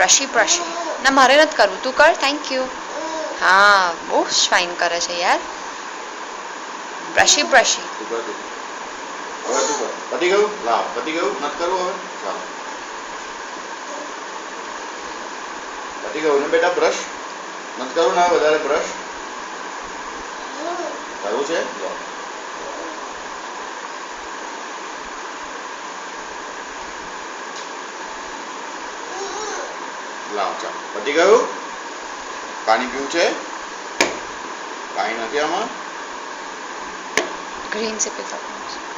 બ્રશી ના મારે નથી કરવું, તું કર. Thank you. હા બહુ ફાઇન કરે છે યાર. બ્રશી તું કર તું. હવે તું કર. પતી ગયું? લાવ. પતી ગયું? નથી કરવું હવે? ચાલો. પતી ગયું ને બેટા બ્રશ? નથી કરવું ને વધારે બ્રશ? કરવું છે? લો. લાવ ચાલ. પતી ગયું? પાણી પીવું છે? પાણી નથી આમાં? ગ્રીન से पिक अप